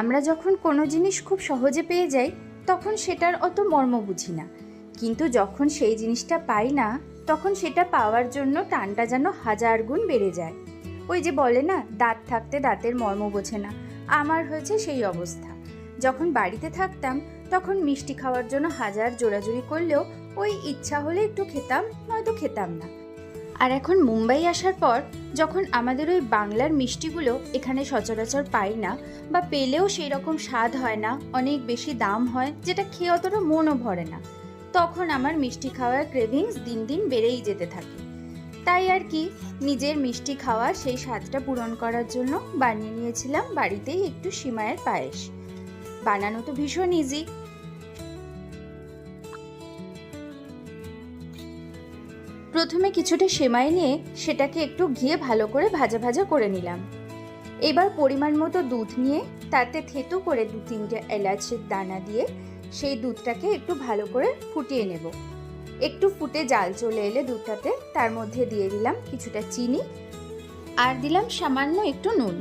আমরা যখন কোনো জিনিস খুব সহজে পেয়ে যাই তখন সেটার অত মর্ম বুঝি না, কিন্তু যখন সেই জিনিসটা পাই না তখন সেটা পাওয়ার জন্য টানটা যেন 1000 গুণ বেড়ে যায়। ওই যে বলে না, দাঁত থাকতে দাঁতের মর্ম বোঝে না। আমার হয়েছে সেই অবস্থা। যখন বাড়িতে থাকতাম তখন মিষ্টি খাওয়ার জন্য 1000 জোরাজুরি করলেও ওই ইচ্ছা হলে একটু খেতাম, নয়তো খেতাম না। আর এখন মুম্বাই আসার পর যখন আমাদের ওই বাংলার মিষ্টিগুলো এখানে সচরাচর পাই না, বা পেলেও সেই রকম স্বাদ হয় না, অনেক বেশি দাম হয়, যেটা খেয়ে অতটা মনও ভরে না, তখন আমার মিষ্টি খাওয়ার ক্রেভিংস দিন দিন বেড়েই যেতে থাকে। তাই আর কি, নিজের মিষ্টি খাওয়ার সেই স্বাদটা পূরণ করার জন্য বানিয়ে নিয়েছিলাম বাড়িতেই একটু সিমাইয়ের পায়েস। বানানো তো ভীষণ ইজি। প্রথমে কিছুটা সেমাই নিয়ে সেটাকে একটু ঘিয়ে ভালো করে ভাজা ভাজা করে নিলাম। এবার পরিমাণ মতো দুধ নিয়ে তাতে থেতো করে 2-3টে এলাচের দানা দিয়ে সেই দুধটাকে একটু ভালো করে ফুটিয়ে নেব। একটু ফুটে জাল চলে এলে দুধটাতে তার মধ্যে দিয়ে দিলাম কিছুটা চিনি আর দিলাম সামান্য একটু নুন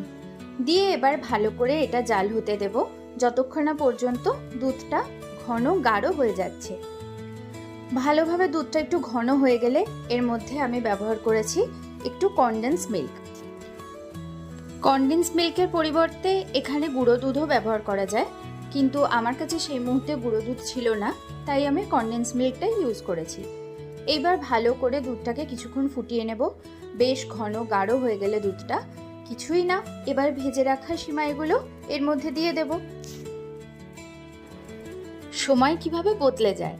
দিয়ে এবার ভালো করে এটা জাল হতে দেব যতক্ষণ না পর্যন্ত দুধটা ঘন গাঢ় হয়ে যাচ্ছে। ভালোভাবে দুধটা একটু ঘন হয়ে গেলে এর মধ্যে আমি ব্যবহার করেছি একটু কনডেন্স মিল্ক। কনডেন্স মিল্কের পরিবর্তে এখানে গুঁড়ো দুধও ব্যবহার করা যায়, কিন্তু আমার কাছে সেই মুহূর্তে গুঁড়ো দুধ ছিল না, তাই আমি কনডেন্স মিল্কটাই ইউজ করেছি। এইবার ভালো করে দুধটাকে কিছুক্ষণ ফুটিয়ে নেব। বেশ ঘন গাঢ় হয়ে গেলে দুধটা, কিছুই না, এবার ভেজে রাখা সিমাইগুলো এর মধ্যে দিয়ে দেব। সময় কিভাবে বদলে যায়।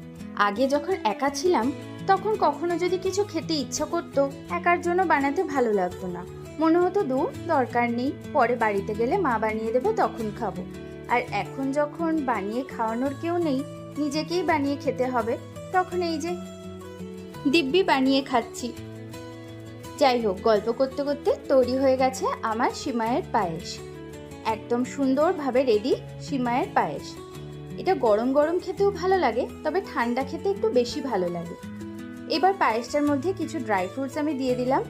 আগে যখন একা ছিলাম তখন কখনো যদি কিছু খেতে ইচ্ছা করতো, একার জন্য বানাতে ভালো লাগতো না, মনে হতো দূর, দরকার নেই, পরে বাড়িতে গেলে মা বানিয়ে দেবে তখন খাবো। আর এখন যখন বানিয়ে খাওয়ানোর কেউ নেই, নিজেকেই বানিয়ে খেতে হবে, তখন এই যে দিব্যি বানিয়ে খাচ্ছি। যাই হোক, গল্প করতে করতে তৈরি হয়ে গেছে আমার সিমাইয়ের পায়েস। একদম সুন্দরভাবে রেডি সিমাইয়ের পায়েস। এটা গরম গরম খেতেও ভালো লাগে, তবে ঠান্ডা খেতে একটু বেশি ভালো লাগে। এবার পায়েসটার মধ্যে কিছু ড্রাই ফ্রুটস আমি দিয়ে দিলাম।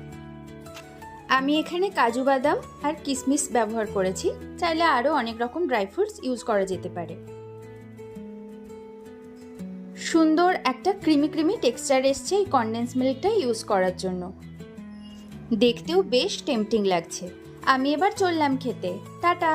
আমি এখানে কাজু বাদাম আর কিশমিশ ব্যবহার করেছি, চাইলে আরও অনেক রকম ড্রাই ফ্রুটস ইউজ করা যেতে পারে। সুন্দর একটা ক্রিমি ক্রিমি টেক্সচার এসছে এই কনডেন্স মিল্কটা ইউজ করার জন্য। দেখতেও বেশ টেম্পটিং লাগছে। আমি এবার চললাম খেতে। টাটা।